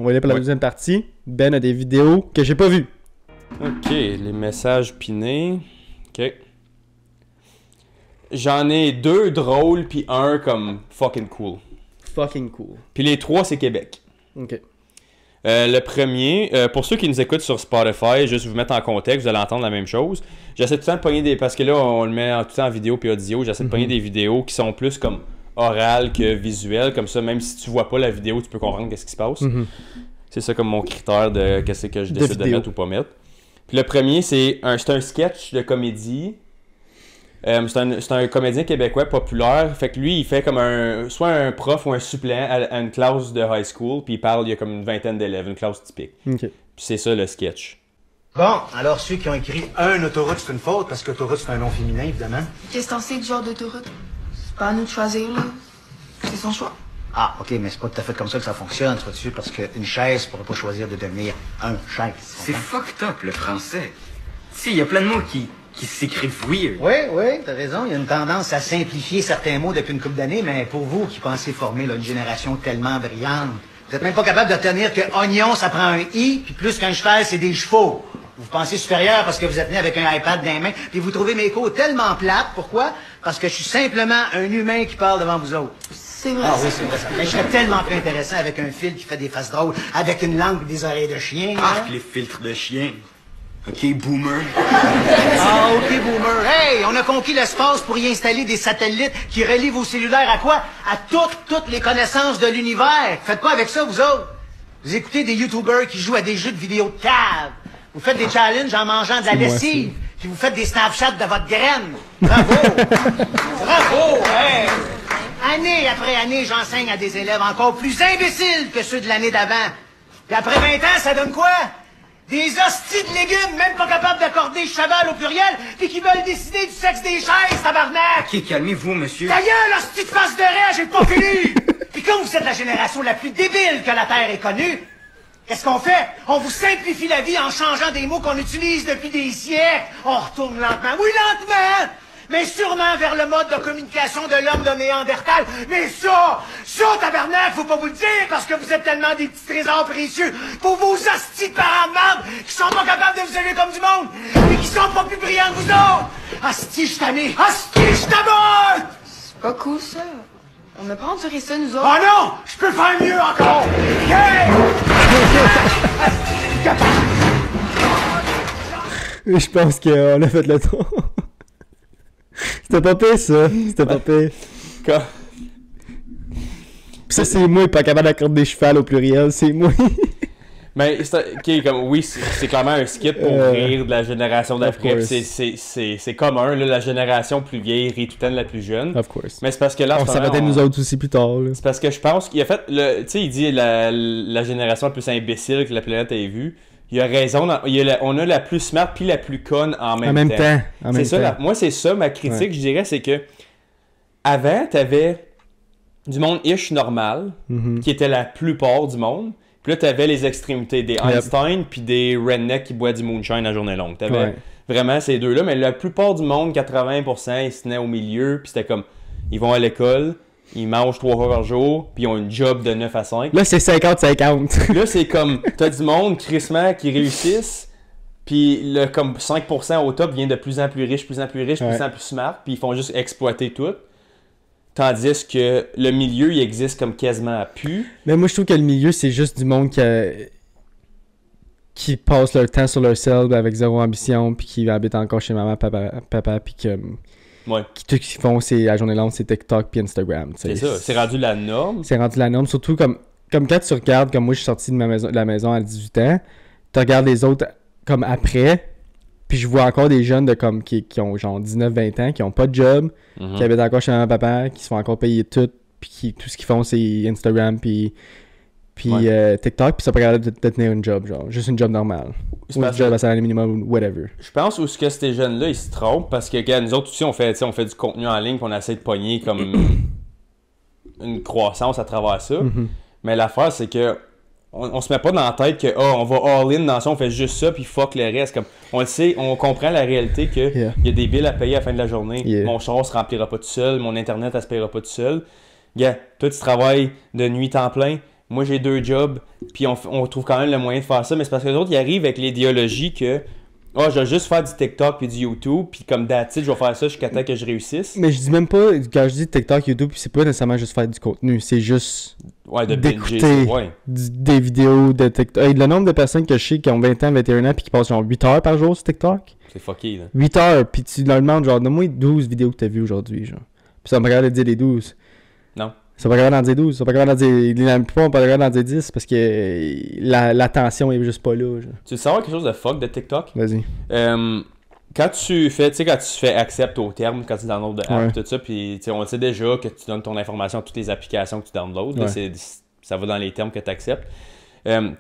va aller pour la deuxième partie. Ben a des vidéos que j'ai pas vues. Ok, les messages pinés. Ok. J'en ai 2 drôles, puis un comme fucking cool. Fucking cool. Puis les 3, c'est Québec. Ok. Le premier, pour ceux qui nous écoutent sur Spotify, juste vous mettre en contexte, vous allez entendre la même chose. J'essaie tout le temps de pogner des... Parce que là, on le met tout le temps en vidéo puis audio. J'essaie de pogner des vidéos qui sont plus comme orales que visuelles. Comme ça, même si tu vois pas la vidéo, tu peux comprendre qu'est-ce qui se passe. C'est ça comme mon critère de qu'est-ce que je décide de mettre ou pas mettre. Puis le premier, c'est un sketch de comédie. C'est un comédien québécois populaire. Fait que lui, il fait comme soit un prof ou un suppléant à une classe de high school. Puis il parle, il y a comme une vingtaine d'élèves, une classe typique. Ok. Puis c'est ça le sketch. Bon, alors ceux qui ont écrit un autoroute, c'est une faute, parce qu'autoroute, c'est un nom féminin, évidemment. Qu'est-ce que t'en sais du genre d'autoroute? C'est pas à nous de choisir, là. C'est son choix. Ah, OK, mais c'est pas tout à fait comme ça que ça fonctionne, soit dessus, parce qu'une chaise pourrait pas choisir de devenir un chaise. C'est fucked up, le français. Tu sais, il y a plein de mots qui s'écrivent weird. Oui, t'as raison. Il y a une tendance à simplifier certains mots depuis une couple d'années, mais pour vous qui pensez former là, une génération tellement brillante, vous êtes même pas capable de retenir que oignon, ça prend un i, puis plus qu'un cheval, c'est des chevaux. Vous pensez supérieur parce que vous êtes né avec un iPad dans les mains, puis vous trouvez mes cours tellement plates. Pourquoi? Parce que je suis simplement un humain qui parle devant vous autres. C'est vrai. Ah oui, c'est vrai ça. Mais je serais tellement plus intéressant avec un fil qui fait des faces drôles, avec une langue et des oreilles de chien. Ah, les filtres de chien. OK, boomer. Ah, OK, boomer. Hey, on a conquis l'espace pour y installer des satellites qui relient vos cellulaires à quoi? À toutes les connaissances de l'univers. Faites quoi avec ça, vous autres? Vous écoutez des YouTubers qui jouent à des jeux de vidéo de cave. Vous faites des challenges en mangeant de la lessive. Puis vous faites des Snapchats de votre graine. Bravo! Bravo! Hey! Année après année, j'enseigne à des élèves encore plus imbéciles que ceux de l'année d'avant. Puis après 20 ans, ça donne quoi? Des hosties de légumes, même pas capables d'accorder cheval au pluriel, puis qui veulent décider du sexe des chaises, tabarnak! OK, calmez-vous, monsieur. Ta gueule, hostie de face de raie, j'ai pas fini! Puis comme vous êtes la génération la plus débile que la Terre ait connue, qu'est-ce qu'on fait? On vous simplifie la vie en changeant des mots qu'on utilise depuis des siècles. On retourne lentement. Oui, lentement! Mais sûrement vers le mode de communication de l'homme de Néandertal. Mais ça, tabarnak, faut pas vous le dire, parce que vous êtes tellement des petits trésors précieux pour vos hosties de parents de merde qui sont pas capables de vous élever comme du monde, et qui sont pas plus brillants que vous autres. Hostie, je tanné. Hostie, je t'abonne! C'est pas cool, ça. On n'a pas enduré ça, nous autres. Oh non! Je peux faire mieux encore! Yeah! Je pense qu'on a fait le tour. C'était pas pire, ça. C'était pas pire. Quoi? Pis ça, c'est moi, pas capable d'accorder des chevals au pluriel. C'est moi. Mais, ok, comme, oui, c'est clairement un skit pour rire de la génération d'après. C'est commun, là, la génération plus vieille rit tout le temps de la plus jeune. Of course. Mais c'est parce que là, Ça va être nous autres aussi plus tard. c'est parce que je pense qu'il a fait, tu sais, il dit la génération la plus imbécile que la planète ait vue. Il a raison, on a la plus smart puis la plus conne en même temps. C'est ça, moi, c'est ça, ma critique, je dirais, c'est que avant, t'avais du monde ish normal, qui était la plupart du monde. Puis là, t'avais les extrémités, des Einstein puis des rednecks qui boivent du moonshine à journée longue. T'avais vraiment ces deux-là, mais la plupart du monde, 80%, ils se tenaient au milieu, puis c'était comme, ils vont à l'école, ils mangent 3 fois par jour, puis ils ont une job de 9 à 5. Là, c'est 50-50. Là, c'est comme, t'as du monde, crissement, qui réussissent, puis le comme 5% au top vient de plus en plus riche, plus en plus riche, plus en plus smart, puis ils font juste exploiter tout. Tandis que le milieu, il existe comme quasiment à pu. Mais moi, je trouve que le milieu, c'est juste du monde qui passe leur temps sur leur cell avec zéro ambition, puis qui habite encore chez maman, papa, puis que... Tout ce qu'ils font, c'est la journée longue, c'est TikTok puis Instagram. C'est ça, c'est rendu la norme. C'est rendu la norme, surtout comme quand tu regardes, comme moi, je suis sorti de la maison à 18 ans, tu regardes les autres comme après... Puis je vois encore des jeunes de comme qui ont genre 19-20 ans, qui ont pas de job, qui habitent encore chez maman papa, qui se font encore payer tout, puis tout ce qu'ils font c'est Instagram puis TikTok, puis ça pas capable de tenir une job, genre juste une job normale. Ou une job à salaire minimum ou whatever. Je pense où ce que ces jeunes-là ils se trompent parce que regarde, nous autres aussi on fait du contenu en ligne, puis on essaie de pogner comme une croissance à travers ça. Mais l'affaire c'est que on se met pas dans la tête que on va all-in dans ça, on fait juste ça puis fuck le reste. Comme, on le sait, on comprend la réalité que y a des billes à payer à la fin de la journée. Mon char se remplira pas tout seul, mon internet elle se paiera pas tout seul. Toi tu travailles de nuit temps plein, moi j'ai 2 jobs, puis on trouve quand même le moyen de faire ça, mais c'est parce que les autres, ils arrivent avec l'idéologie que je vais juste faire du TikTok puis du YouTube, puis comme that's it, je vais faire ça jusqu'à temps que je réussisse. Mais je dis même pas, quand je dis TikTok, YouTube, c'est pas nécessairement juste faire du contenu, c'est juste d'écouter des vidéos de TikTok. Hey, le nombre de personnes que je sais qui ont 20 ans, 21 ans, puis qui passent genre 8 heures par jour sur TikTok. C'est fucké, là. 8 heures, puis tu leur demandes genre, donne-moi 12 vidéos que t'as vues aujourd'hui, genre. Puis ça va me regarder dire les 12. Non. Ça va pas capable d'en dire 12, ça va pas capable d'en dire... La plupart, on pas capable d'en dire 10 parce que l'attention est juste pas là. Genre. Tu veux savoir quelque chose de fuck de TikTok? Vas-y. Quand tu fais accept au terme, quand tu downloads de app, tout ça, puis on sait déjà que tu donnes ton information à toutes les applications que tu downloads. Là, ça va dans les termes que tu acceptes.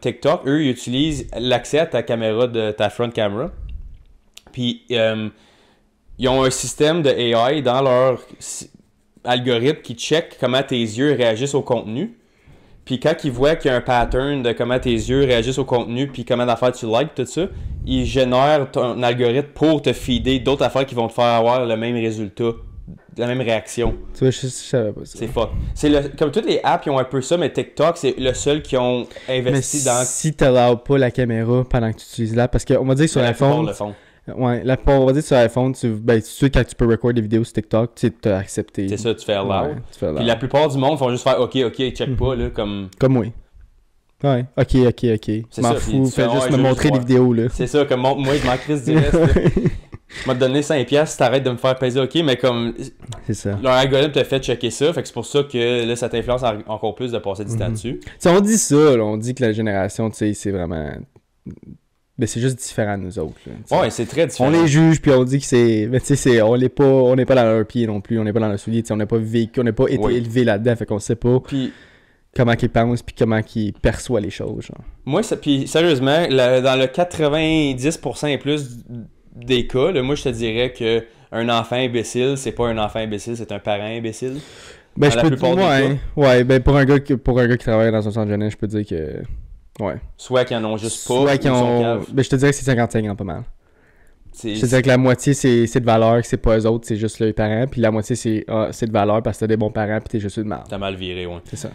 TikTok, eux, ils utilisent l'accès à ta caméra, de ta front camera. Puis, ils ont un système de AI dans leur algorithme qui check comment tes yeux réagissent au contenu. Puis quand ils voient qu'il y a un pattern de comment tes yeux réagissent au contenu, puis comment d'affaires tu likes, tout ça, ils génèrent ton algorithme pour te feeder d'autres affaires qui vont te faire avoir le même résultat, la même réaction. Tu vois, je savais pas ça. C'est fuck. Comme toutes les apps, ils ont un peu ça, mais TikTok, c'est le seul qui ont investi dans... si tu n'allows pas la caméra pendant que tu utilises l'app, parce qu'on va dire que sur l'iPhone... Ouais, on va dire sur l'iPhone, tout de suite quand tu peux record des vidéos sur TikTok, tu sais, accepté. C'est ça, tu fais allow. Ouais, puis la plupart du monde font juste faire OK, check pas, là, comme... Comme moi. Ouais, OK. Je m'en fous, fais juste me montrer les vidéos, là. C'est ça, comme moi, je m'en crisse du reste. Je vais te donner 5$ si t'arrêtes de me faire peser OK, mais comme... C'est ça. Leur algorithme te fait checker ça, fait que c'est pour ça que là, ça t'influence encore plus de passer du temps dessus. T'sais, on dit ça, là, on dit que la génération, tu sais, c'est vraiment... Mais c'est juste différent de nous autres. Là, ouais, c'est très différent. On les juge puis on dit que c'est. Mais tu sais, on n'est pas dans leur pied non plus, on n'est pas dans leur soulier, on n'a pas vécu, on n'a pas été élevé là-dedans, fait qu'on sait pas comment ils pensent puis comment ils perçoivent les choses. Genre. Moi, puis sérieusement, dans le 90% et plus des cas, là, moi je te dirais que un enfant imbécile, c'est pas un enfant imbécile, c'est un parent imbécile. Ben je peux dire, ouais, ben pour un gars qui travaille dans un centre jeunesse, je peux dire que. Ouais. Soit qu'ils en ont juste pas, soit qu'ils ont... Ben, je te dirais que c'est 50-50 pas mal. Je te dirais que la moitié c'est de valeur, que c'est pas eux autres, c'est juste leurs parents, puis la moitié c'est de valeur parce que t'as des bons parents puis t'es juste une merde. T'as mal viré, ouais. C'est ça.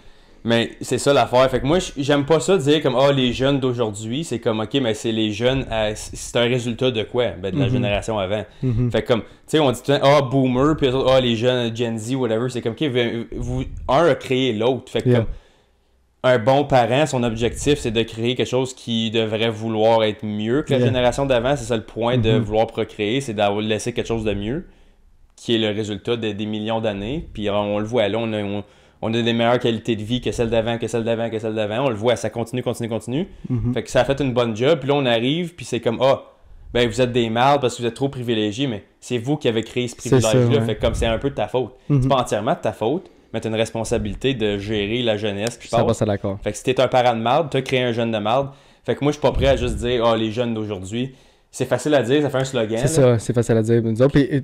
Mais c'est ça l'affaire. Fait que moi, j'aime pas ça de dire comme les jeunes d'aujourd'hui, c'est comme ok, mais c'est les jeunes, c'est un résultat de quoi? Ben de la génération avant. Fait que comme, tu sais, on dit tout le temps, boomer, puis les autres, les jeunes Gen Z, whatever, c'est comme, ok, un a créé l'autre. Fait que comme, un bon parent, son objectif, c'est de créer quelque chose qui devrait vouloir être mieux que la génération d'avant. C'est ça le point de vouloir procréer, c'est d'avoir laissé quelque chose de mieux, qui est le résultat des millions d'années. Puis on le voit là, on a des meilleures qualités de vie que celle d'avant, que celle d'avant, que celle d'avant. On le voit, ça continue. Fait que ça a fait une bonne job. Puis là, on arrive, puis c'est comme, ben vous êtes des mardes parce que vous êtes trop privilégiés, mais c'est vous qui avez créé ce privilège-là. Fait que comme c'est un peu de ta faute. C'est pas entièrement de ta faute, mais t'as une responsabilité de gérer la jeunesse. Ça va, c'est d'accord. Fait que si t'es un parent de marde, t'as créé un jeune de marde. Fait que moi, je suis pas prêt à juste dire, les jeunes d'aujourd'hui. C'est facile à dire, ça fait un slogan. C'est ça, c'est facile à dire.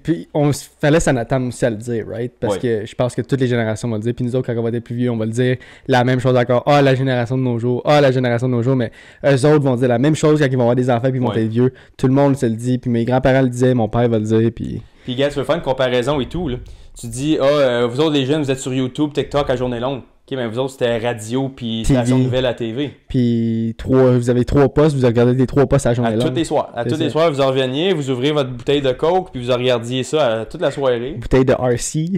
Puis on fallait s'en attendre aussi à le dire, right? Parce que je pense que toutes les générations vont le dire. Puis nous autres, quand on va être plus vieux, on va le dire la même chose encore. La génération de nos jours. La génération de nos jours. Mais eux autres vont dire la même chose quand ils vont avoir des enfants puis ils vont être vieux. Tout le monde se le dit. Puis mes grands-parents le disaient, mon père va le dire. Puis gars, tu veux faire une comparaison et tout, là. Tu dis, vous autres les jeunes, vous êtes sur YouTube, TikTok à journée longue. Ok, mais vous autres, c'était radio puis station nouvelle à TV. Puis vous avez 3 postes, vous regardez les 3 postes à la journée longue. À tous les soirs, vous en reveniez, vous ouvrez votre bouteille de Coke puis vous regardiez ça toute la soirée. Bouteille de RC.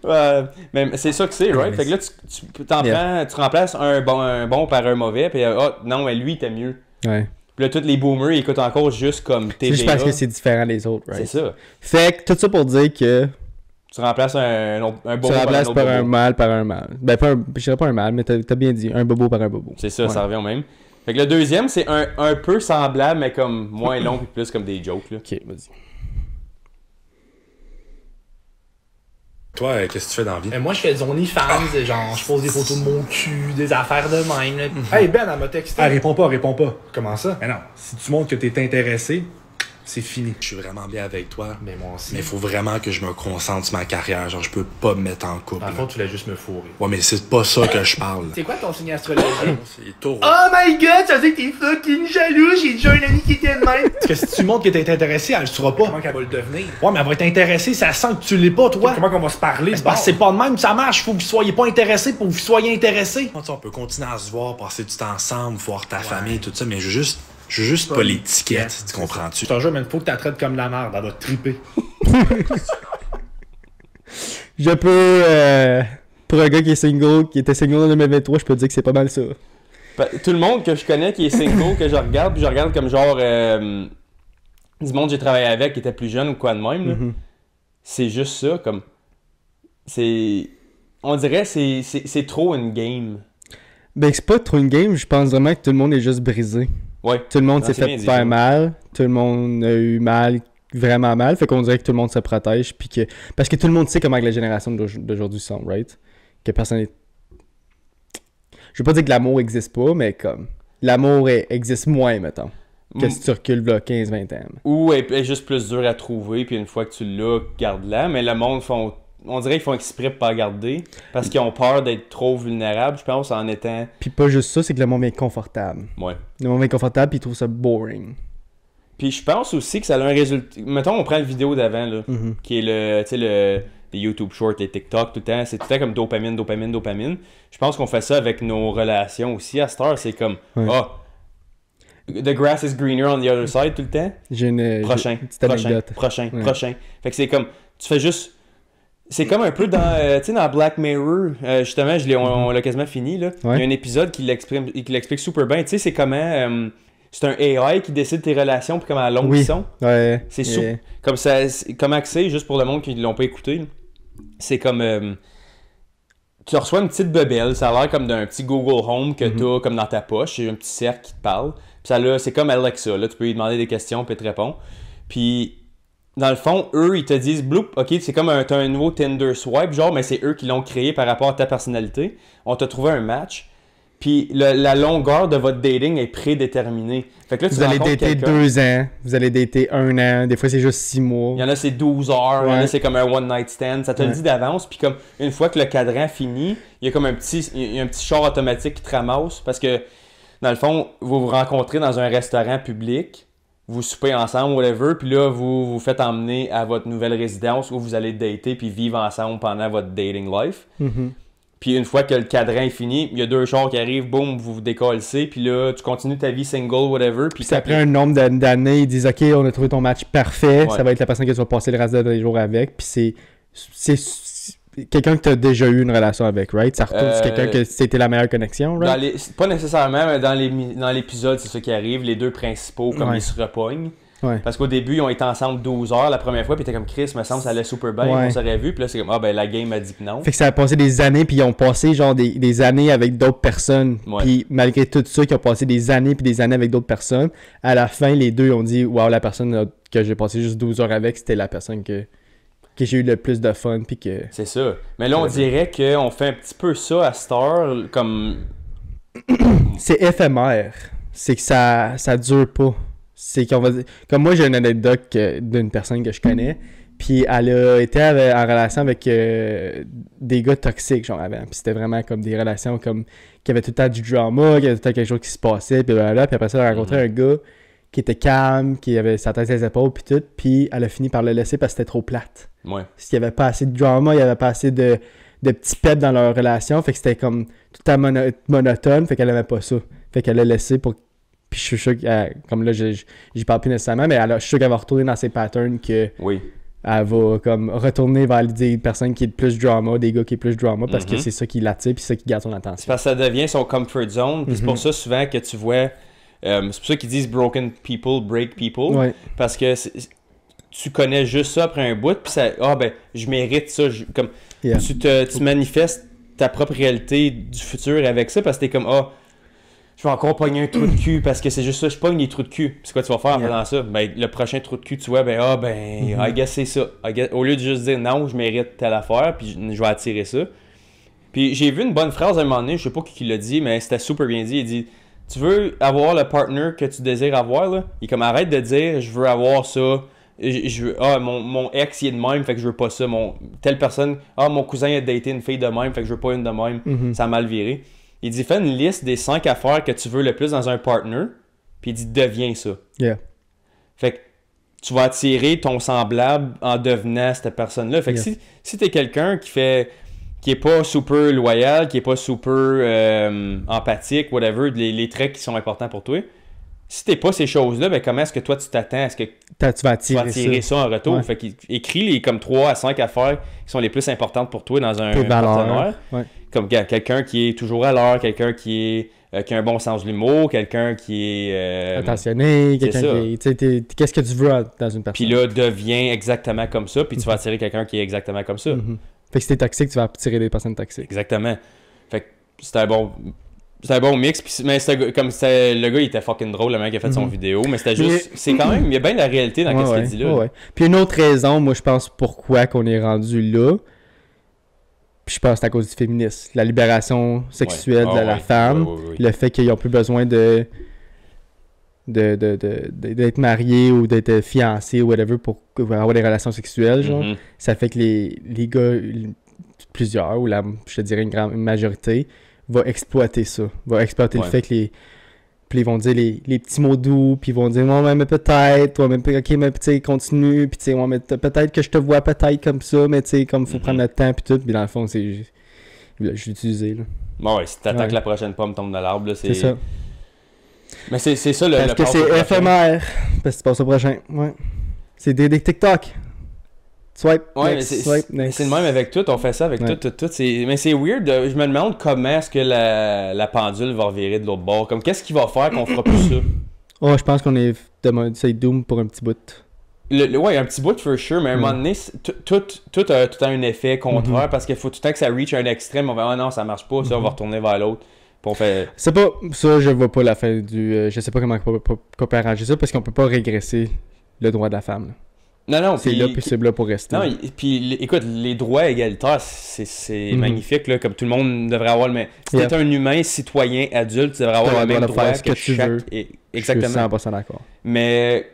Ouais. Mais c'est ça que c'est, right? Fait que là, tu remplaces un bon par un mauvais, puis non, mais lui, t'es mieux. Ouais. Puis là, tous les boomers, ils écoutent encore juste comme TVA. Je pense que c'est différent des autres, right? C'est ça. Fait que tout ça pour dire que... Tu remplaces un bobo par un mâle par un mâle. Ben, je dirais pas un mâle, mais t'as bien dit, un bobo par un bobo. C'est ça, ça revient au même. Fait que le deuxième, c'est un peu semblable, mais comme moins long et plus comme des jokes, là. Ok, vas-y. Toi, qu'est-ce que tu fais dans la vie? Moi, je fais des OnlyFans, genre, je pose des photos de mon cul, des affaires de même. Là. Hey Ben, elle m'a texté. Réponds pas. Comment ça? Mais non, si tu montres que t'es intéressé, C'est fini. Je suis vraiment bien avec toi. Mais moi aussi. Mais il faut vraiment que je me concentre sur ma carrière. Genre, je peux pas me mettre en couple. Dans le fond, tu voulais juste me fourrer. Ouais, mais c'est pas ça que je parle. C'est quoi ton signe astrologique? C'est taureau. Oh my god, ça veut dire que t'es fucking jaloux. J'ai déjà un ami qui était de même. Parce que si tu montres que t'es intéressé, elle le saura pas. Comment qu'elle va le devenir? Ouais, mais elle va être intéressée, ça sent que tu l'es pas, toi. Comment qu'on va se parler? C'est pas de même, ça marche. Faut que vous soyez pas intéressés pour que vous soyez intéressés. On peut continuer à se voir, passer du temps ensemble, voir ta famille, tout ça, mais je veux juste pas l'étiquette, tu comprends-tu? Je te jure, mais il faut que tu la traites comme la merde, elle va te triper. Je peux, pour un gars qui était single en 2023, je peux te dire que c'est pas mal ça. Tout le monde que je connais qui est single, que je regarde, puis je regarde comme genre du monde que j'ai travaillé avec qui était plus jeune ou quoi de même, là. C'est juste ça, comme on dirait c'est trop une game. Ben c'est pas trop une game, je pense vraiment que tout le monde est juste brisé. Ouais. Tout le monde s'est fait faire mal, tout le monde a eu mal, vraiment mal, fait qu'on dirait que tout le monde se protège, puis que parce que tout le monde sait comment la génération d'aujourd'hui sont, right? Que personne est... Je veux pas dire que l'amour existe pas, mais comme l'amour existe moins, mettons, que si tu recules là 15-20 ans. Ou est juste plus dur à trouver, puis une fois que tu l'as, garde-la, mais le monde on dirait qu'ils font exprès pour pas la garder, parce qu'ils ont peur d'être trop vulnérables, je pense, en étant... Puis pas juste ça, c'est que le monde est confortable. Ouais. Le monde est confortable, puis ils trouvent ça boring. Puis je pense aussi que ça a un résultat... Mettons, on prend la vidéo d'avant, là, qui est les YouTube Shorts, les TikTok, tout le temps, c'est tout le temps comme dopamine, dopamine, dopamine. Je pense qu'on fait ça avec nos relations aussi. À cette heure, c'est comme, the grass is greener on the other side tout le temps. J'ai une petite anecdote. Prochain. Fait que c'est comme, tu fais juste... C'est comme un peu dans, tu sais, dans Black Mirror, justement, on l'a quasiment fini, là. Il y a un épisode qui l'explique super bien. Tu sais, c'est comment... c'est un AI qui décide tes relations puis comment longues ils sont. Ouais. C'est comme ça, comment que c'est, juste pour le monde qui ne l'ont pas écouté. Là. C'est comme... tu reçois une petite bebelle, ça a l'air comme d'un petit Google Home que tu as comme dans ta poche. C'est un petit cercle qui te parle. Puis c'est comme Alexa, là, tu peux lui demander des questions puis il te répond. Puis... Dans le fond, eux, ils te disent, bloop, ok, c'est comme t'as un nouveau Tinder swipe, genre, mais c'est eux qui l'ont créé par rapport à ta personnalité. On t'a trouvé un match, puis la longueur de votre dating est prédéterminée. Fait que là, vous allez dater 2 ans, vous allez dater 1 an, des fois c'est juste 6 mois. Il y en a c'est 12 heures, il y en a c'est comme un one night stand, ça te le dit d'avance, puis comme une fois que le cadran finit, il y a comme un petit char automatique qui te ramasse, parce que, dans le fond, vous vous rencontrez dans un restaurant public, vous soupez ensemble, whatever, puis là, vous vous faites emmener à votre nouvelle résidence où vous allez dater puis vivre ensemble pendant votre dating life. Puis une fois que le cadran est fini, il y a 2 chars qui arrivent, boum, vous vous décollez, puis là, tu continues ta vie single, whatever. Puis après un nombre d'années, ils disent « Ok, on a trouvé ton match parfait, ça va être la personne que tu vas passer le reste des jours avec. » Puis c'est quelqu'un que tu as déjà eu une relation avec, right? Ça retourne sur quelqu'un que c'était la meilleure connexion, right? Pas nécessairement, mais dans l'épisode, c'est ça qui arrive. Les 2 principaux, comme ils se repognent. Ouais. Parce qu'au début, ils ont été ensemble 12 heures la première fois, puis t'es comme Chris, me semble ça allait super bien, on s'aurait vu, puis là c'est comme la game a dit que non. Fait que ça a passé des années, puis ils ont passé genre des années avec d'autres personnes, puis malgré tout ça, qu'ils ont passé des années puis des années avec d'autres personnes, à la fin, les deux ont dit wow, la personne que j'ai passé juste 12 heures avec, c'était la personne que j'ai eu le plus de fun, puis que... C'est ça. Mais là, on dirait qu'on fait un petit peu ça à Star, comme... C'est éphémère. C'est que ça dure pas. C'est qu'on va dire... Comme moi, j'ai une anecdote d'une personne que je connais, puis elle a été en relation avec des gars toxiques, genre, avant. Puis c'était vraiment comme des relations comme... qui avaient tout le temps du drama, qui avait tout le temps quelque chose qui se passait, puis voilà. Puis après ça, elle a rencontré un gars qui était calme, qui avait sa tête sur les épaules, puis tout. Puis elle a fini par le laisser parce que c'était trop plate. Ouais. Parce qu'il n'y avait pas assez de drama, il n'y avait pas assez de petits pets dans leur relation, fait que c'était comme tout à monotone, fait qu'elle n'aimait pas ça. Fait qu'elle l'a laissé pour... Puis je suis sûr qu'elle, comme là, j'y parle plus nécessairement, mais je suis sûr qu'elle va retourner dans ses patterns que... Oui. Elle va comme retourner vers des personnes qui est plus drama, des gars qui est plus drama, parce que c'est ça qui l'attire, puis c'est ça qui garde son attention. C'est parce que ça devient son comfort zone, puis c'est pour ça souvent que tu vois... c'est pour ça qu'ils disent broken people break people. Ouais. Parce que tu connais juste ça après un bout, puis ça, je mérite ça. Tu manifestes ta propre réalité du futur avec ça, parce que t'es comme, je vais encore pogner un trou de cul, parce que c'est juste ça, je pogne des trous de cul. C'est quoi tu vas faire en faisant ça? Ben, le prochain trou de cul, tu vois, I guess c'est ça. Au lieu de juste dire non, je mérite telle affaire, puis je vais attirer ça. Puis j'ai vu une bonne phrase à un moment donné, je sais pas qui l'a dit, mais c'était super bien dit. Il dit tu veux avoir le partner que tu désires avoir, là, il est comme arrête de dire je veux avoir ça, mon ex il est de même, fait que je veux pas ça, telle personne, mon cousin a daté une fille de même, fait que je veux pas une de même, ça a mal viré. Il dit fais une liste des 5 affaires que tu veux le plus dans un partner, puis il dit deviens ça. Yeah. Fait que tu vas attirer ton semblable en devenant cette personne-là. Fait que si t'es quelqu'un qui est pas super loyal, qui est pas super empathique, whatever, les traits qui sont importants pour toi, si t'es pas ces choses-là, ben comment est-ce que toi tu t'attends à ce que tu vas attirer ça en retour? Ouais. Fait qu'écris les comme 3 à 5 affaires qui sont les plus importantes pour toi dans un partenaire. Ouais. Comme quelqu'un qui est toujours à l'heure, quelqu'un qui a un bon sens de l'humour, quelqu'un qui est attentionné, quelqu'un qui est... Qu'est-ce que tu veux dans une personne? Puis là, deviens exactement comme ça, puis tu vas attirer quelqu'un qui est exactement comme ça. Fait que si t'es toxique, tu vas attirer des personnes toxiques. Exactement. Fait que c'est un bon mix. Puis, mais le gars, il était fucking drôle, le mec qui a fait son vidéo, mais c'était juste... C'est quand même... Il y a bien de la réalité dans ce qu'il dit là. Ouais. Puis une autre raison, moi, je pense, pourquoi qu'on est rendu là, puis je pense que c'est à cause du féminisme. La libération sexuelle de la femme, le fait qu'ils n'ont plus besoin d'être mariés ou d'être fiancés ou whatever pour avoir des relations sexuelles, genre. Ça fait que les gars, plusieurs, ou je te dirais une majorité, va exploiter ça. Va exploiter le fait que puis ils vont dire les petits mots doux, puis ils vont dire mais peut-être, ok, mais tu sais, continue, puis tu sais, mais peut-être que je te vois peut-être comme ça, mais tu sais, comme faut prendre le temps, puis tout, puis dans le fond, je l'ai utilisé, là. Bon, si t'attends que la prochaine pomme tombe de l'arbre, là, c'est ça. Mais c'est ça le parce que c'est éphémère, parce que tu passes au prochain, c'est des TikTok. Swipe, c'est le même avec tout, on fait ça avec tout. Mais c'est weird, je me demande comment est-ce que la pendule va revirer de l'autre bord. Comme qu'est-ce qu'il va faire qu'on fera plus ça? Je pense qu'on est doom pour un petit bout. Un petit bout for sure, mais à un moment donné, tout a un effet contraire parce qu'il faut tout le temps que ça reach un extrême. On va non, ça marche pas, ça, on va retourner vers l'autre. C'est pas ça, je vois pas la fin du. Je sais pas comment on peut arranger ça parce qu'on peut pas régresser le droit de la femme. Là. Non, c'est là, puis c'est là pour rester. Non, puis écoute, les droits égalitaires, c'est magnifique, là, comme tout le monde devrait avoir. Mais si t'es un humain, citoyen, adulte, tu devrais avoir le même droit que tu veux. Exactement. Je suis 100% d'accord. Mais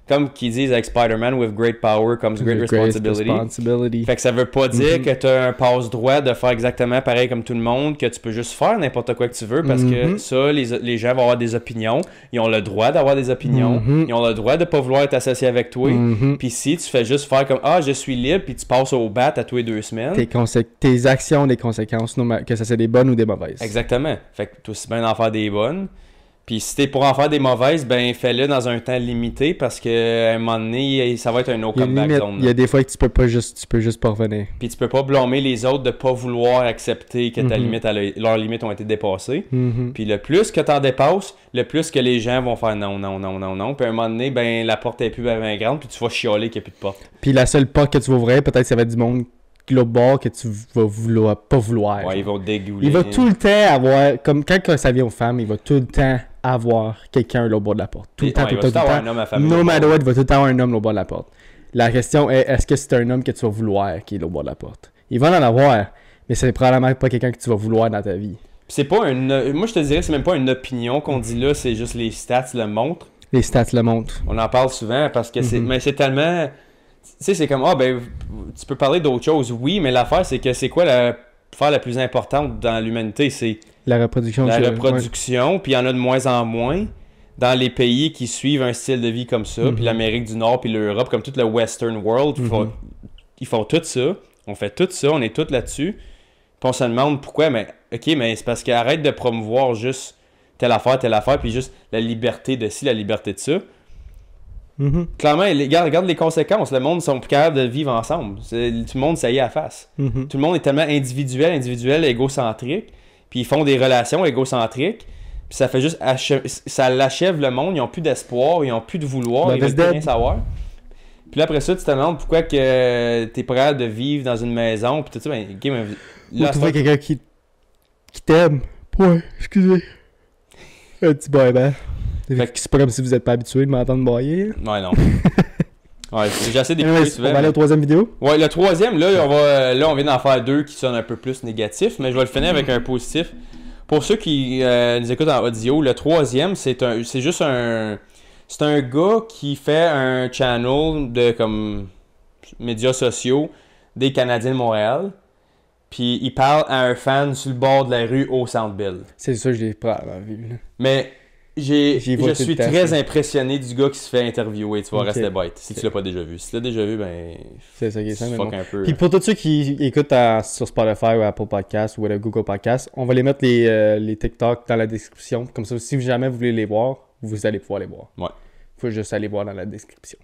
comme qu'ils disent avec Spider-Man, with great power comes great responsibility. Fait que ça veut pas dire que t'as un passe-droit de faire exactement pareil comme tout le monde, que tu peux juste faire n'importe quoi que tu veux, parce que ça, les gens vont avoir des opinions, ils ont le droit d'avoir des opinions, ils ont le droit de pas vouloir être associés avec toi, puis si tu fais juste faire comme « Ah, je suis libre », puis tu passes au bat à tous les 2 semaines. Tes actions ont des conséquences, que ça soit des bonnes ou des mauvaises. Exactement. Fait que t'as aussi bien d'en faire des bonnes. Puis si t'es pour en faire des mauvaises, ben fais-le dans un temps limité parce qu'à un moment donné, ça va être un no comeback zone. Il y a des fois que tu peux juste pas revenir. Puis tu peux pas blâmer les autres de pas vouloir accepter que leurs limites ont été dépassées. Puis le plus que t'en dépasses, le plus que les gens vont faire non. Puis à un moment donné, ben la porte est plus bien grande, puis tu vas chialer qu'il n'y a plus de porte. Puis la seule porte que tu vas ouvrir, peut-être ça va être du monde l'autre bord que tu vas pas vouloir. Ouais, ils vont dégouler. Il va tout le temps avoir, comme quand ça vient aux femmes, il va tout le temps avoir quelqu'un à l'autre bord de la porte. Tout le temps, tout le temps. Un homme à famille. No matter what, il va tout le temps avoir un homme à l'autre bord de la porte. La question est, est-ce que c'est un homme que tu vas vouloir qui est à l'autre bord de la porte? Il va en avoir, mais c'est probablement pas quelqu'un que tu vas vouloir dans ta vie. C'est pas moi je te dirais, c'est même pas une opinion qu'on dit là, c'est juste les stats le montrent. Les stats le montrent. On en parle souvent parce que mais c'est tellement... Tu sais, c'est comme, tu peux parler d'autre chose, oui, mais l'affaire, c'est que c'est quoi l'affaire la plus importante dans l'humanité? C'est la reproduction. Puis il y en a de moins en moins dans les pays qui suivent un style de vie comme ça, puis l'Amérique du Nord, puis l'Europe, comme tout le Western world, ils font tout ça, on fait tout ça, on est tous là-dessus, puis on se demande pourquoi, mais c'est parce qu'arrête de promouvoir juste telle affaire, puis juste la liberté de ci, la liberté de ça. Clairement, regarde les conséquences. Le monde sont plus capables de vivre ensemble. Tout le monde, ça y est à face. Tout le monde est tellement individuel, égocentrique. Puis ils font des relations égocentriques. Puis ça fait juste ça l'achève le monde. Ils n'ont plus d'espoir, ils n'ont plus de vouloir, ils veulent plus rien savoir. Puis là, après ça, tu te demandes pourquoi que t'es prêt de vivre dans une maison. Puis tout ça, là, trouver quelqu'un qui t'aime. Ouais, excusez. Un petit boy, c'est pas comme si vous êtes pas habitué de m'entendre bailler. Ouais, non. Ouais, j'ai assez d'écouter souvent. On va aller au 3e vidéo? Ouais, le 3e, là, on vient d'en faire 2 qui sonnent un peu plus négatifs, mais je vais le finir avec un positif. pour ceux qui nous écoutent en audio, le troisième, c'est juste un... C'est un gars qui fait un channel de comme médias sociaux des Canadiens de Montréal. Puis il parle à un fan sur le bord de la rue au Centre Bell. C'est ça, je l'ai probablement vu. Là. Mais je suis très impressionné du gars qui se fait interviewer. Tu vas rester bête. Si tu l'as pas déjà vu. Si tu l'as déjà vu, ben. C'est ça qui est ça. Un peu. Puis pour tous ceux qui écoutent sur Spotify ou Apple Podcasts ou Google Podcasts, on va les mettre les TikTok dans la description. Comme ça, si jamais vous voulez les voir, vous allez pouvoir les voir. Ouais. Faut juste aller voir dans la description.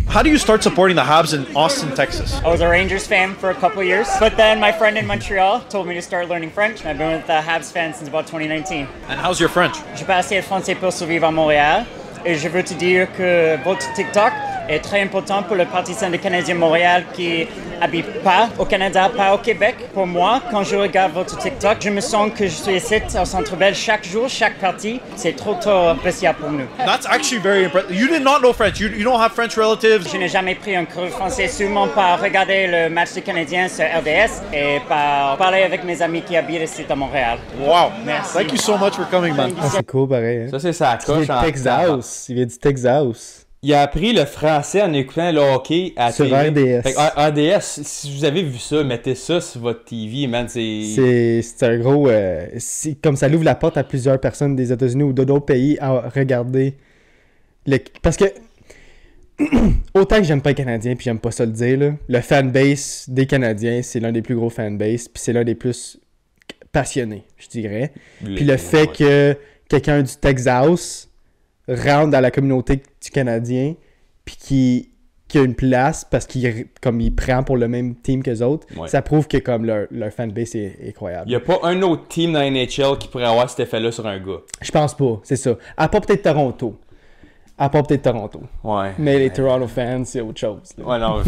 How do you start supporting the Habs in Austin, Texas? I was a Rangers fan for a couple of years, but then my friend in Montreal told me to start learning French. I've been with the Habs fan since about 2019. And how's your French? J'ai pas assez de français pour survivre à Montréal, et je veux te dire que votre TikTok est très important pour le partisan des Canadiens de Montréal qui habite pas au Canada, pas au Québec. Pour moi, quand je regarde votre TikTok, je me sens que je suis ici au Centre Bell chaque jour, chaque partie. C'est trop spécial pour nous. That's actually very impressive. You did not know French. You don't have French relatives. Je n'ai jamais pris un cours de français, seulement par regarder le match des Canadiens sur RDS et par parler avec mes amis qui habitent ici à Montréal. Wow. Merci. Thank you so much for coming, man. C'est cool, pareil. Hein? Ça, c'est sa coche en Texas. Il vient du Texas. Il a appris le français en écoutant le hockey à sur TV. RDS. Fait RDS, si vous avez vu ça, mettez ça sur votre TV, man. C'est un gros... comme ça l'ouvre la porte à plusieurs personnes des États-Unis ou d'autres pays à regarder. Parce que... autant que j'aime pas les Canadiens, puis j'aime pas ça le dire, là, le fanbase des Canadiens, c'est l'un des plus gros fanbases, puis c'est l'un des plus passionnés, je dirais. Puis le fait que quelqu'un du Texas rentre dans la communauté du Canadien puis qui a une place parce qu'il prend pour le même team qu'eux autres, ça prouve que comme leur fanbase est incroyable. Il n'y a pas un autre team dans la NHL qui pourrait avoir cet effet-là sur un gars. Je pense pas, c'est ça. À part peut-être Toronto. Ouais. Mais les Toronto fans, c'est autre chose. Là. Ouais, non.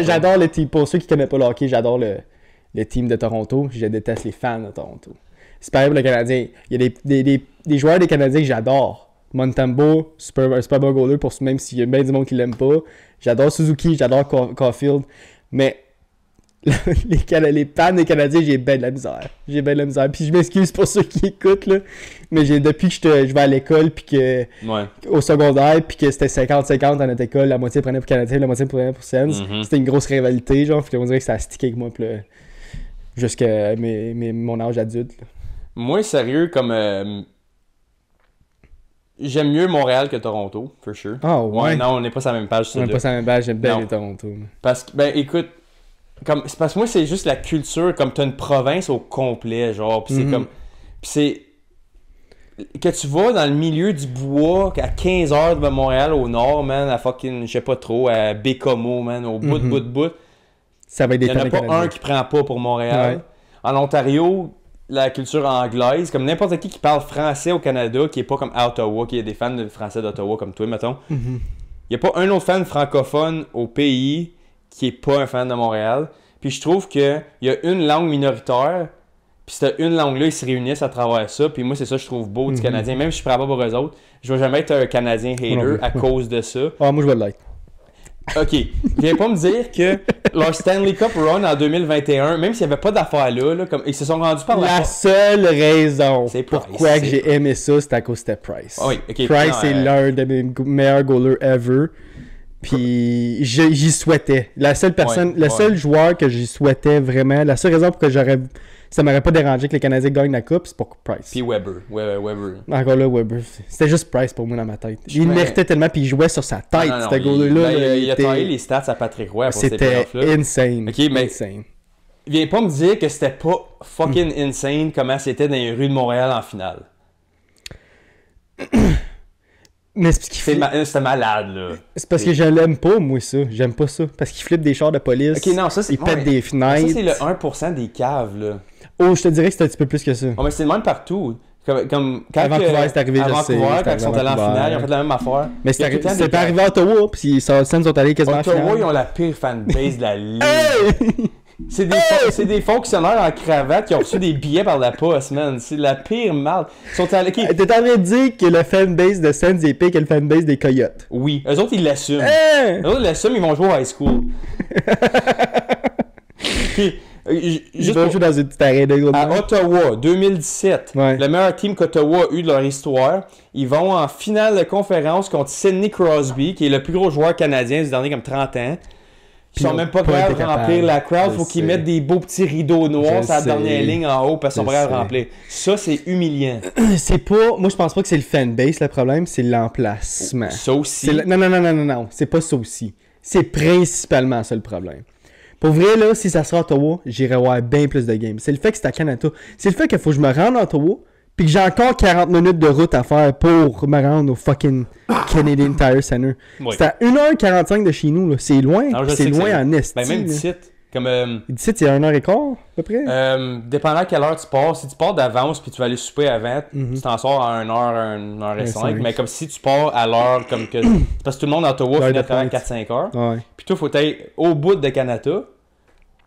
J'adore le team. Pour ceux qui connaissent pas le hockey, j'adore le team de Toronto. Je déteste les fans de Toronto. C'est pareil pour le Canadien. Il y a des joueurs des Canadiens que j'adore. Montembeault, super bon goaler, même s'il y a bien du monde qui l'aime pas. J'adore Suzuki, j'adore Caulfield. Mais les fans des Canadiens, j'ai bien de la misère. Puis je m'excuse pour ceux qui écoutent, là. Mais depuis que je vais à l'école, puis que au secondaire, puis que c'était 50-50 dans notre école, la moitié prenait pour Canadien, la moitié prenait pour Sens. C'était une grosse rivalité, genre. Puis on dirait que ça a stické avec moi, jusqu'à mon âge adulte. Là. Moi, sérieux, comme... J'aime mieux Montréal que Toronto, for sure. Ah ouais? Non, on n'est pas sur la même page. On n'est pas sur la même page, j'aime bien les Toronto. Parce que, écoute, c'est parce que moi, c'est juste la culture, comme t'as une province au complet, genre, pis c'est comme... Pis c'est... Que tu vas dans le milieu du bois, à 15 heures de Montréal, au nord, man, à fucking, je sais pas trop, à Bécomo, man, au bout. Ça va être des Il n'y en a pas un qui prend pas pour Montréal. Ouais. En Ontario... la culture anglaise, comme n'importe qui parle français au Canada, qui est pas comme à Ottawa, qui est des fans de français d'Ottawa comme toi, mettons. Il n'y a pas un autre fan francophone au pays qui est pas un fan de Montréal. Puis je trouve qu'il y a une langue minoritaire, puis cette une langue-là, ils se réunissent à travers ça. Puis moi, c'est ça que je trouve beau du Canadien. Même si je ne prends pas pour eux autres, je vais jamais être un Canadien hater à cause de ça. Ah, moi, je vais le like. OK. Viens pas me dire que leur Stanley Cup run en 2021, même s'il n'y avait pas d'affaires là, comme, ils se sont rendus par la seule raison pourquoi que j'ai aimé ça, c'est à cause de Price. Oh oui, okay, Price est l'un de mes meilleurs goalers ever. Puis j'y souhaitais. La seule personne, le seul joueur que j'y souhaitais vraiment, la seule raison pour que ça m'aurait pas dérangé que les Canadiens gagnent la coupe, c'est pour Price. Puis Weber. Encore là, Weber. C'était juste Price pour moi dans ma tête. Il méritait tellement, puis il jouait sur sa tête, ce goaler-là. Il a taillé les stats à Patrick Roy pour ces playoffs-là. C'était insane. OK, mais viens pas me dire que c'était pas fucking insane comment c'était dans les rues de Montréal en finale. Mais c'est parce qu'il c'était malade, là. C'est parce que je l'aime pas, moi, ça. J'aime pas ça. Parce qu'il flippe des chars de police. OK, non, ça, c'est... Il pète des fenêtres. Ça, c'est le 1% des caves, là. Oh, je te dirais que c'est un petit peu plus que ça. Oh, mais c'est le même partout. Comme quand à Vancouver, c'est arrivé, à Vancouver, quand ils sont allés en finale, ils ont fait la même affaire. Mais c'est arrivé à Ottawa, puis les Sens sont allés quasiment en finale. Ottawa, ils ont la pire fanbase de la ligue. C'est des fonctionnaires en cravate qui ont reçu des billets par la poste, man. C'est la pire merde. T'es en train de dire que le fanbase de Sens est pire que le fanbase des Coyotes. Oui. Eux autres, ils l'assument. Eux autres, ils l'assument, ils vont jouer au high school. Puis, Juste pour jouer dans une petite arène de gros. À Ottawa, 2017, le meilleur team qu'Ottawa a eu de leur histoire, ils vont en finale de conférence contre Sidney Crosby, qui est le plus gros joueur canadien du dernier comme 30 ans. Ils sont même pas capables de remplir la crowd. Faut qu'ils mettent des beaux petits rideaux noirs sur la dernière ligne en haut parce qu'ils sont prêts à le remplir. Ça, c'est humiliant. C'est pas... Moi, je pense pas que c'est le fanbase le problème, c'est l'emplacement. Ça aussi. Non. C'est pas ça aussi. C'est principalement ça le problème. Pour vrai, là, si ça sera à Ottawa, j'irai voir bien plus de games. C'est le fait que c'est à Canada. C'est le fait qu'il faut que je me rende à Ottawa, puis que j'ai encore 40 minutes de route à faire pour me rendre au fucking Canadian Tire Center. Oui. C'est à 1h45 de chez nous, là. C'est loin. C'est loin en esti. Ben, même d'ici. D'ici, c'est à 1h15, à peu près. Dépendant à quelle heure tu pars. Si tu pars d'avance puis tu vas aller souper avant, tu t'en sors à 1h05. Mais comme si tu pars à l'heure comme que. Parce que tout le monde à Ottawa finit à 4-5 heures. Ouais. Puis toi, il faut être au bout de Canada.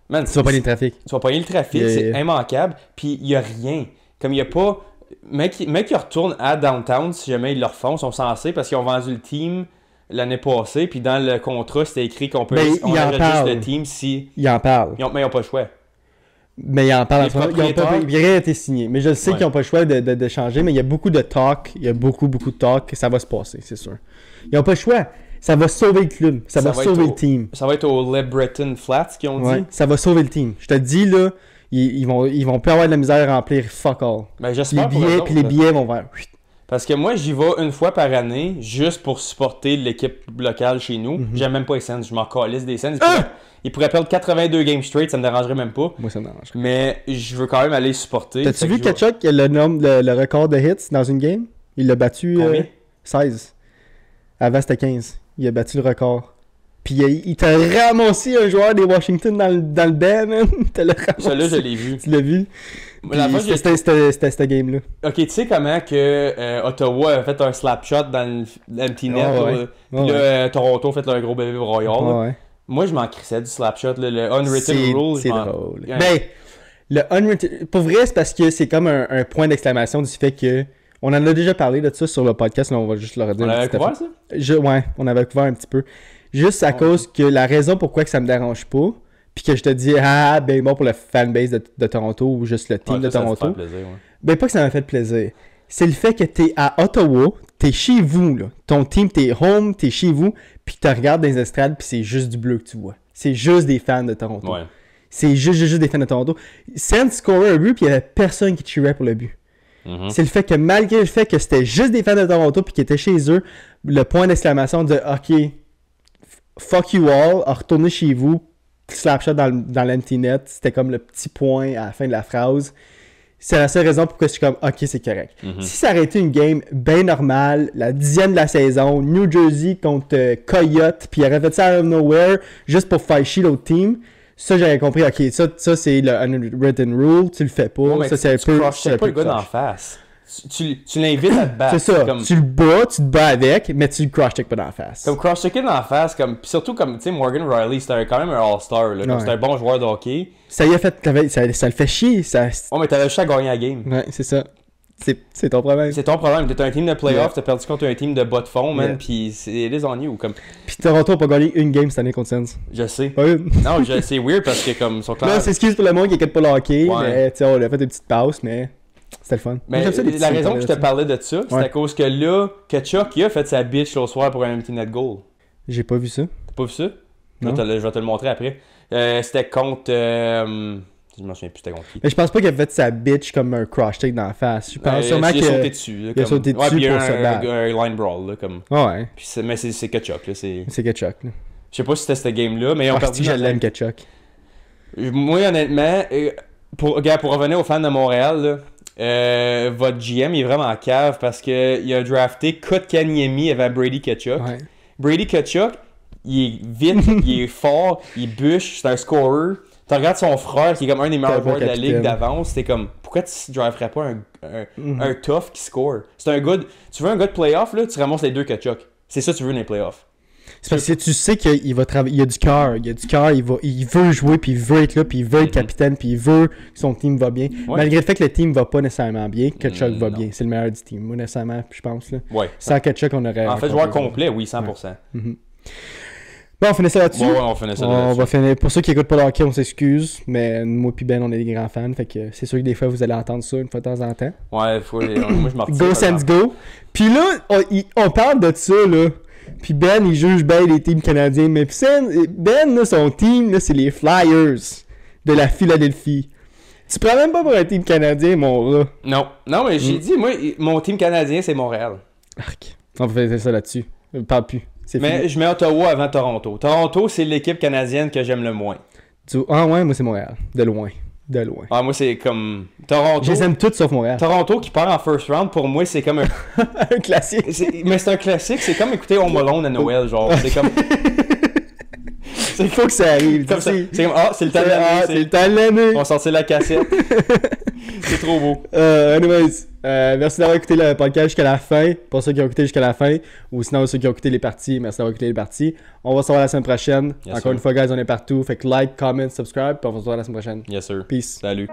Man, tu vas pogner le trafic. Tu vas pogner le trafic, c'est immanquable. Puis il n'y a rien. Comme il n'y a pas. Mec, ils retournent à Downtown si jamais ils le refont, ils sont censés parce qu'ils ont vendu le team l'année passée, puis dans le contrat, c'était écrit qu'on peut juste le team si... Ils en parlent. Mais ils n'ont pas le choix. Mais ils en parlent. Ils n'ont rien été signé. Mais je sais qu'ils n'ont pas le choix de changer, mais il y a beaucoup de talk. Il y a beaucoup de talk que ça va se passer, c'est sûr. Ils n'ont pas le choix. Ça va sauver le club. Ça va sauver le team. Ça va être au LeBreton Flats qu'ils ont dit. Ça va sauver le team. Je te dis, là, ils vont plus avoir de la misère à remplir fuck all. Ben, j'espère les billets vont vers... Parce que moi, j'y vais une fois par année juste pour supporter l'équipe locale chez nous. J'aime même pas les Sens, je m'en calisse des Sens. Ils pourraient perdre 82 games straight, ça me dérangerait même pas. Moi, ça me dérangerait. Mais je veux quand même aller supporter. T'as-tu vu Kachuk, le record de hits dans une game? Il l'a battu 16. Avant, c'était 15. Il a battu le record. Puis il t'a ramassé un joueur des Washington dans le banc, man. Celui-là, je l'ai vu. Tu l'as vu? C'était cette game-là. Ok, tu sais comment que Ottawa a fait un slap shot dans l'empty net, puis là, Toronto a fait un gros bébé royal. Moi, je m'en crissais du slap shot, là, le unwritten rule. C'est drôle. Ben, le unwritten... Pour vrai, c'est parce que c'est comme un point d'exclamation du fait que... On en a déjà parlé de ça sur le podcast, là, on va juste le redire. On avait couvert ça? Ouais, on avait couvert un petit peu. Juste à cause que la raison pourquoi que ça me dérange pas, puis que je te dis, ben bon pour le fanbase de Toronto ou juste le team de Toronto. Ça me fait plaisir, Ben pas que ça m'a fait plaisir. C'est le fait que t'es à Ottawa, t'es chez vous, là. Ton team, t'es home, t'es chez vous, puis que tu regardes dans les estrades, puis c'est juste du bleu que tu vois. C'est juste des fans de Toronto. Ouais. C'est juste des fans de Toronto. Sens scorait un but, puis il y avait personne qui cheerait pour le but. C'est le fait que malgré le fait que c'était juste des fans de Toronto, puis qu'ils étaient chez eux, le point d'exclamation de OK, fuck you all, retournez chez vous, slapshot dans l'empty net, c'était comme le petit point à la fin de la phrase. C'est la seule raison pourquoi je suis comme OK, c'est correct. Si ça aurait été une game bien normale, la 10e de la saison, New Jersey contre Coyote, puis il aurait fait ça out of nowhere juste pour faire chier l'autre team, ça j'aurais compris. OK, ça c'est le unwritten rule, tu le fais pas. Ouais, ça c'est un peu. Tu pas le gars d'en face. Tu l'invites à te battre. C'est ça. Comme... Tu te bats avec, mais tu le cross-check pas dans la face. Comme cross-checker dans la face, comme surtout comme, tu sais, Morgan Riley, c'était quand même un All-Star, là. C'était un bon joueur de hockey. Ça y a fait, ça le fait chier. Ça... Oh, mais t'avais juste à gagner la game. Ouais, c'est ça. C'est ton problème. C'est ton problème. T'es un team de playoff, t'as perdu contre un team de bas de fond, man, pis c'est les on you. Comme... Pis Toronto a pas gagné une game cette année contre Sens. Je sais. Pas une. Non, c'est weird parce que comme, sont clairs. Non, c'est excuse pour le monde qui écoute pas le hockey, mais tu sais, on a fait des petites passes, mais... C'était le fun. Mais la raison que je te parlais de ça, c'est à cause que là, Kachuk a fait sa bitch au soir pour un empty net goal. J'ai pas vu ça. T'as pas vu ça? Je vais te le montrer après. C'était contre... je me souviens plus c'était contre qui. Mais je pense pas qu'il a fait sa bitch comme un cross-check dans la face. Je pense sûrement qu'il a sauté dessus. Il a sauté dessus pour se battre. Un line brawl. Là, comme... Ouais. Puis mais c'est Kachuk. C'est Kachuk. Je sais pas si c'était cette game-là, mais ils ont perdu. Je l'aime, Kachuk. Moi, honnêtement, pour revenir aux fans de Montréal, là, votre GM il est vraiment cave parce qu'il a drafté Kotkaniemi avant Brady Tkachuk. Ouais. Brady Tkachuk, il est vite, il est fort, il bûche, c'est un scorer. Tu regardes son frère qui est comme un des meilleurs joueurs de la ligue d'avance, c'était comme pourquoi tu drafterais pas un tough qui score? C'est un gars tu veux un gars de playoff là, tu ramasses les deux Tkachuk. C'est ça que tu veux dans les playoffs. C'est parce que tu sais qu'il va travailler, il a du cœur, il veut jouer, puis il veut être là, puis il veut être capitaine, puis il veut que son team va bien. Ouais. Malgré le fait que le team va pas nécessairement bien, Tkachuk va bien. C'est le meilleur du team, moi, nécessairement, je pense. Là. Ouais. Sans Tkachuk, on aurait... En fait, joueur complet, oui, 100%. Bon, on finit ça là-dessus. Ouais, on finit ça là-dessus. On va finir. Pour ceux qui écoutent pas le hockey, on s'excuse, mais moi et Ben, on est des grands fans, fait que c'est sûr que des fois, vous allez entendre ça une fois de temps en temps. Ouais, moi je m'en retire. Go Sens Go. Puis là, on parle de ça, là. Puis Ben, il juge bien les teams canadiens, mais Ben, là, son team, là, c'est les Flyers de la Philadelphie. Tu prends même pas pour un team canadien, mon rat. Non, mais j'ai dit, moi, mon team canadien, c'est Montréal. Arc. On va faire ça là-dessus. Parle plus. Mais fini. Je mets Ottawa avant Toronto. Toronto, c'est l'équipe canadienne que j'aime le moins. Ah ouais, moi c'est Montréal. De loin. Ah, moi c'est comme Toronto. Je les aime toutes sauf Montréal. Toronto qui part en first round, pour moi, c'est comme un... un classique. Mais c'est un classique, c'est comme écouter Home Alone à Noël, genre. C'est comme... Il faut que ça arrive. Comme ça. C'est comme, c'est le temps de l'année. C'est le temps de l'année. On va sortir la cassette. C'est trop beau. Anyways, merci d'avoir écouté le podcast jusqu'à la fin. Pour ceux qui ont écouté jusqu'à la fin, ou sinon ceux qui ont écouté les parties, merci d'avoir écouté les parties. On va se voir la semaine prochaine. Encore une fois, guys, on est partout. Fait que like, comment, subscribe, puis on va se voir la semaine prochaine. Yes, sir. Peace. Salut.